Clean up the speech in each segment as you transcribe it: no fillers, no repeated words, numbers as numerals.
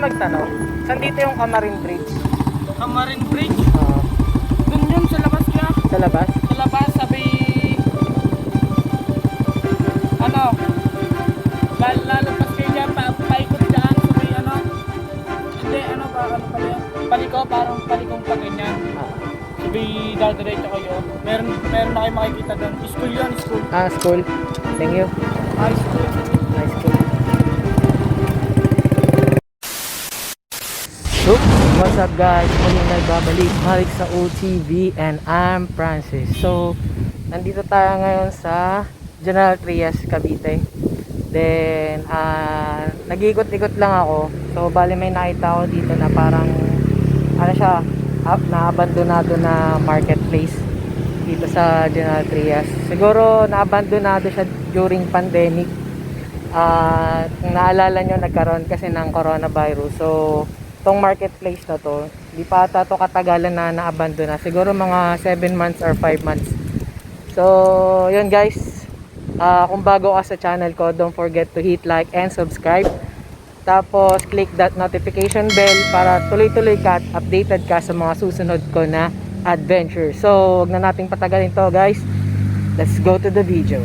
magtanong? Saan dito yung Camarin Bridge? Camarin Bridge? Oo. Dun yun sa labas kaya. Sa labas? Sa labas, sabi... Ano? Lalabas kayo dyan, paikot dyan, sabi ano? Hindi, ano ba? Ano pala yan? Paliko, parang palikong pa ganyan. Sabi, dadiretso kayo. Meron na kayo makikita doon. School yun, school. Ah, school. Thank you. High school. Nice school. So, what's up guys? Muling nagbabalik balik sa OTV and I'm Francis. So, nandito tayo ngayon sa General Trias, Cavite. Then, nag-ikot-ikot lang ako. So, bali may nakita ako dito na parang ano siya, na-abandonado na marketplace dito sa General Trias. Siguro na-abandonado siya during pandemic. Kung naalala nyo, nagkaroon kasi ng coronavirus. So, tong marketplace na to, di pa ata to katagalan na na-abandon na. Siguro mga 7 months or 5 months. So, yun guys. Kung bago ka sa channel ko, don't forget to hit like and subscribe. Tapos, click that notification bell para tuloy-tuloy ka at updated ka sa mga susunod ko na adventure. So, wag na nating patagalin to guys. Let's go to the video.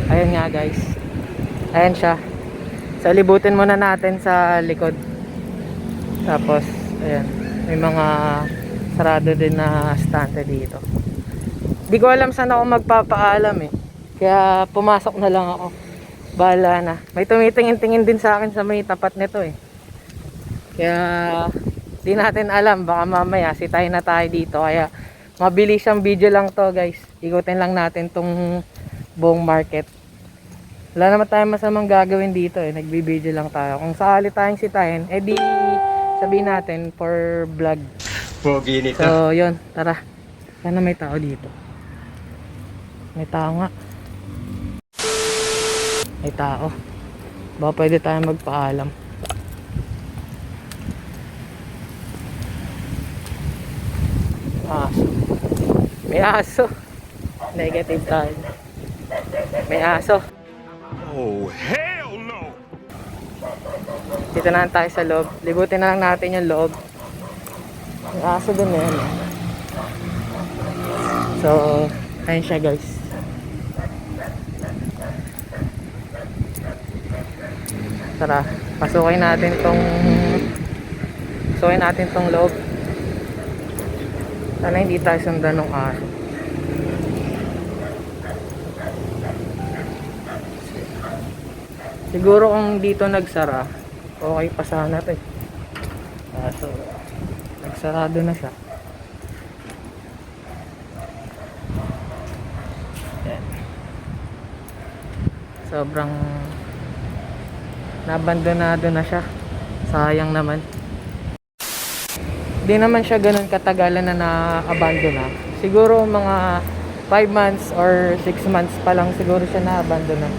Ayun nga guys, ayan siya. So libutin muna natin sa likod. Tapos ayan, may mga sarado din na stante dito. Di ko alam saan ako magpapaalam eh, kaya pumasok na lang ako. Bahala na. May tumitingin-tingin din sa akin sa may tapat nito eh, kaya di natin alam, baka mamaya sitahin na tayo dito. Kaya mabilis ang video lang to guys. Ikutin lang natin tong buong market. Wala naman tayong masamang gagawin dito eh, nagbibideo lang tayo. Kung sakali tayong sitahin, edi sabihin natin for vlog. Pogi nito. So yun, tara. Sana may tao dito. May tao nga. May tao. Baka pwede tayong magpaalam. Aso. May aso. Negative tayo. May aso. Oh, hell no! Dito na lang tayo sa loob. Libutin na lang natin yung loob. May aso dun na yan. So, ayun siya guys. Tara, pasukin natin tong loob. Sana hindi tayo sundan ng aso. Siguro kung dito nagsara, okay pa sana ito eh. So, nagsarado na siya. Yan. Sobrang nabandonado na siya. Sayang naman. Di naman siya ganun katagalan na na-abandon na. Siguro mga 5 months or 6 months pa lang siguro siya na-abandon na.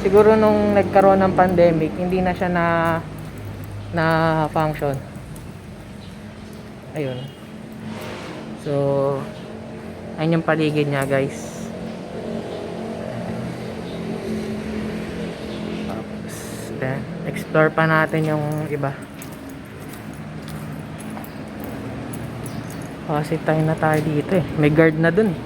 Siguro nung nagkaroon ng pandemic, hindi na siya na function. Ayun. So, ayun yung paligid niya, guys. Tapos, explore pa natin yung iba. Kasi tayo na tayo dito eh. May guard na dun eh.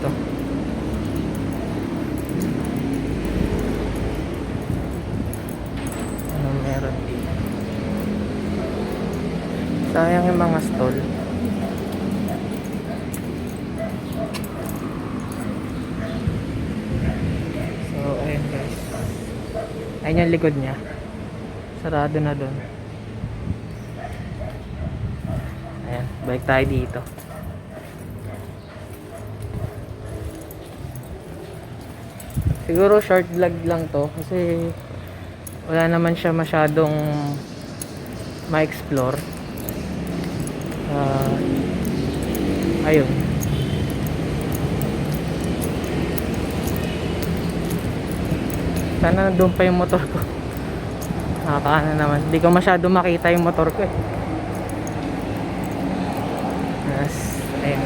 dito. Ano meron dito? Sayang yung mga stall. So ayun guys, ayun yung likod niya, sarado na dun. Ayan, balik tayo dito. Siguro short vlog lang to kasi wala naman siya masyadong ma-explore. Ayun. Sana nandun pa yung motor ko. Nakakaano naman. Hindi ko masyado makita yung motor ko eh. Yes, ayun.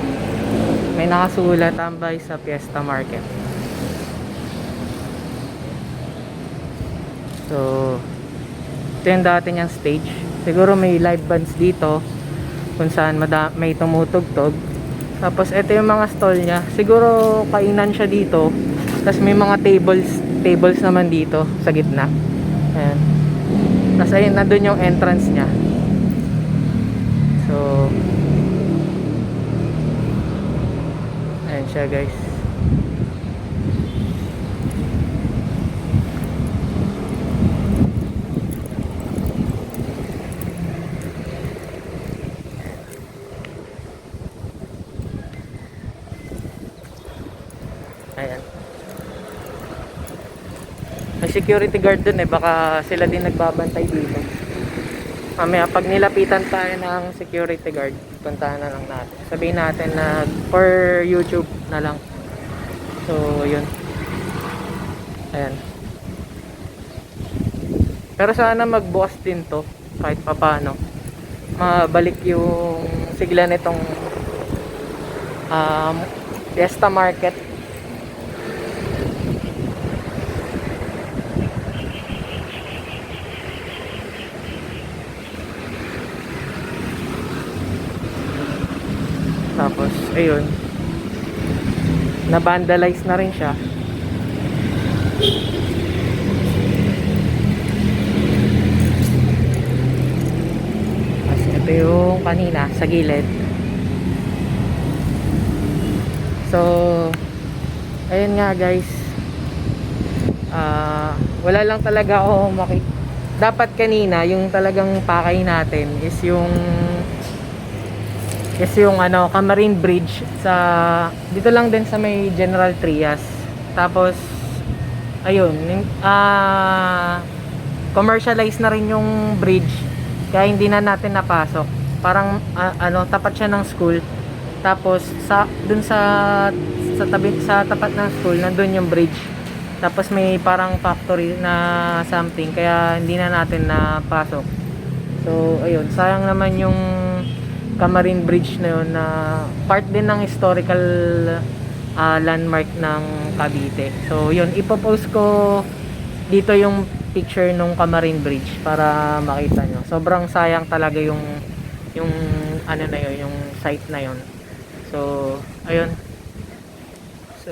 May nakasulat, tambay sa Fiesta Market. So, ito yung dati niyang stage. Siguro may live bands dito kung saan may tumutugtog. Tapos ito yung mga stall niya. Siguro kainan siya dito. Tapos may mga tables naman dito sa gitna. Ayan. Tapos ayun, nandun yung entrance niya. So, ayan siya guys. Ayan. May security guard dun eh. Baka sila din nagbabantay dito. Mamaya pag nilapitan tayo ng security guard, puntahan na lang natin. Sabihin natin na for YouTube na lang. So yun. Ayan. Pero sana magbukas din to kahit papano. Mabalik yung sigla nitong Fiesta Market. Tapos ayun, na-vandalize na rin siya. Tapos ito yung kanina sa gilid. So ayun nga guys, wala lang talaga ako dapat kanina yung talagang pakay natin is yung ano, Camarines Bridge sa dito lang din sa may General Trias. Tapos ayun, commercialize na rin yung bridge kaya hindi na natin napasok. Parang ano, tapat siya ng school. Tapos dun sa tapat ng school nandun yung bridge. Tapos may parang factory na something kaya hindi na natin napasok. So ayun, sayang naman yung Camarines Bridge na yun, na part din ng historical landmark ng Cavite. So yun, ipopost ko dito yung picture nung Camarines Bridge para makita nyo. Sobrang sayang talaga yung ano na yun, yung site na yun. So ayun. So,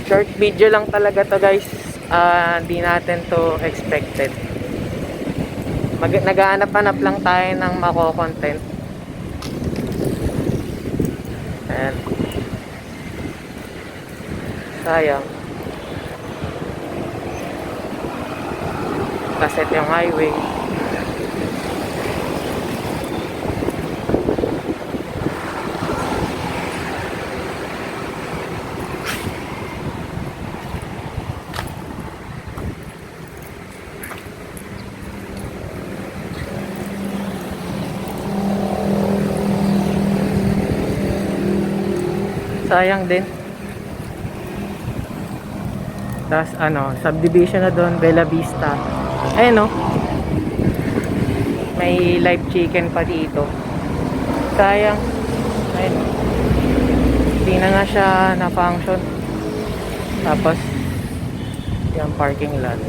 short video lang talaga to guys. Hindi natin to expected. Naghahanap-hanap lang tayo ng mako-content. Ayan. Sayang. Kasi ito yung highway. Sayang din. Tapos ano, subdivision na doon, Bella Vista. Ayun no. May live chicken pa dito. Sayang. Ayun. Hindi na nga siya na-function. Tapos yung parking lot.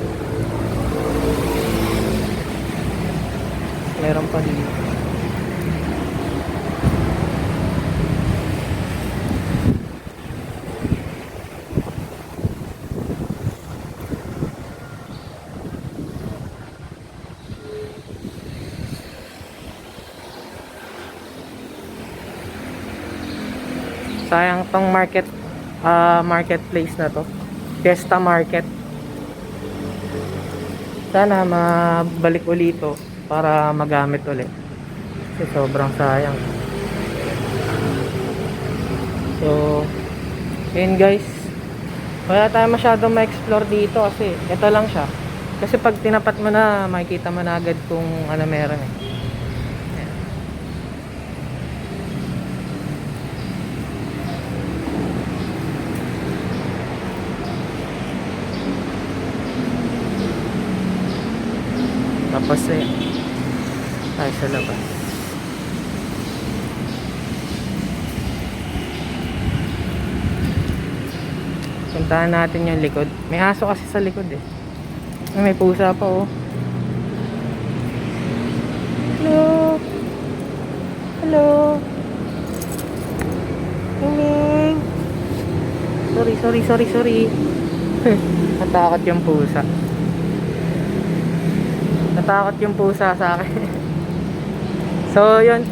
Meron pa dito. Sayang tong marketplace na to. Fiesta Market. Sana mabalik ulit to para magamit ulit. Kasi sobrang sayang. So, yun guys. Wala tayo masyadong ma-explore dito kasi ito lang siya. Kasi pag tinapat mo na, makikita mo na agad kung ano meron eh. Ayan. Tapos tayo sa labas. Puntahan natin yung likod. May aso kasi sa likod eh. May pusa pa oh. Hello. Hello. Ming. Sorry. Natakot yung pusa. Natakot yung pusa sa akin. So yun.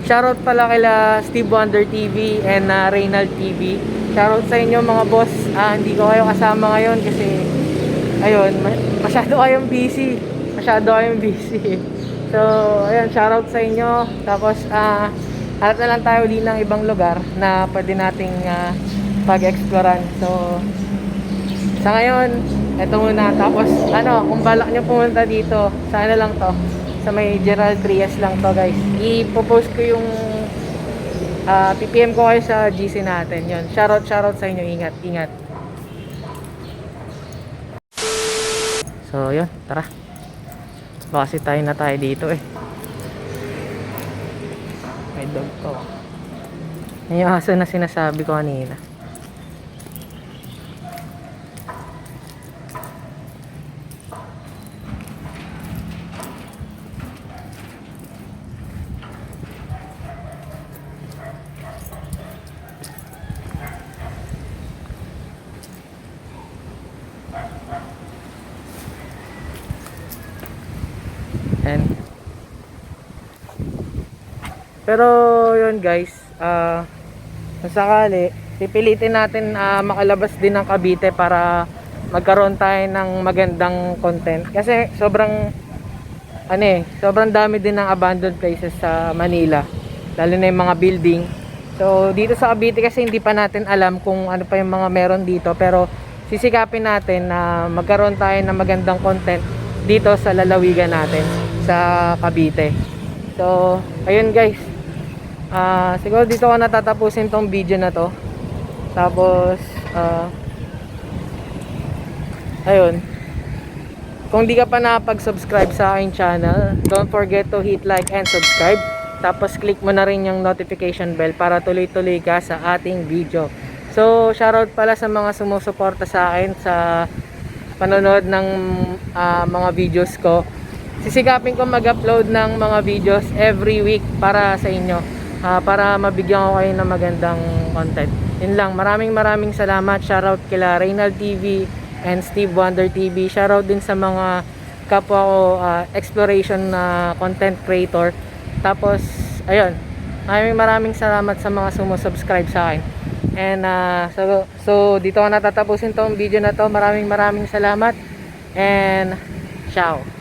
Shoutout pala kila Steve Wonder TV and Reynald TV. Shoutout sa inyo mga boss. Hindi ko kayo kasama ngayon kasi ayun, masyado kayong busy. So, ayun, shoutout sa inyo. Tapos, hanap na lang tayo ulit ng ibang lugar na pwede nating pag-exploran. So, sa ngayon, eto muna. Tapos, kung balak nyo pumunta dito, sana lang to. Sa may General Trias lang to guys. Ipopost ko yung PPM ko kayo sa GC natin. Yun, shoutout sa inyo. Ingat. So, yun, tara. Baka tayo na tayo dito eh. May dog to. Yan yung aso na sinasabi ko kanina. Pero yun guys, kung sakali pipilitin natin makalabas din ng Cavite para magkaroon tayo ng magandang content kasi sobrang dami din ng abandoned places sa Manila, lalo na yung mga building. So dito sa Cavite kasi hindi pa natin alam kung ano pa yung mga meron dito, pero sisikapin natin na magkaroon tayo ng magandang content dito sa lalawigan natin sa Cavite. So ayun guys, siguro dito ko natatapusin tong video na to. Tapos ayun, kung di ka pa nakapag-subscribe sa aking channel, don't forget to hit like and subscribe. Tapos click mo na rin yung notification bell para tuloy-tuloy ka sa ating video. So shoutout pala sa mga sumusuporta sa akin sa panonood ng mga videos ko. Sisikapin ko mag-upload ng mga videos every week para sa inyo, para mabigyan ko kayo ng magandang content. Yun lang, maraming salamat. Shoutout kila Reynald TV and Steve Wonder TV. Shoutout din sa mga kapwa ko exploration na content creator. Tapos ayun, maraming salamat sa mga sumusubscribe sa akin. And so dito ko natatapusin tong video na to. Maraming salamat and ciao.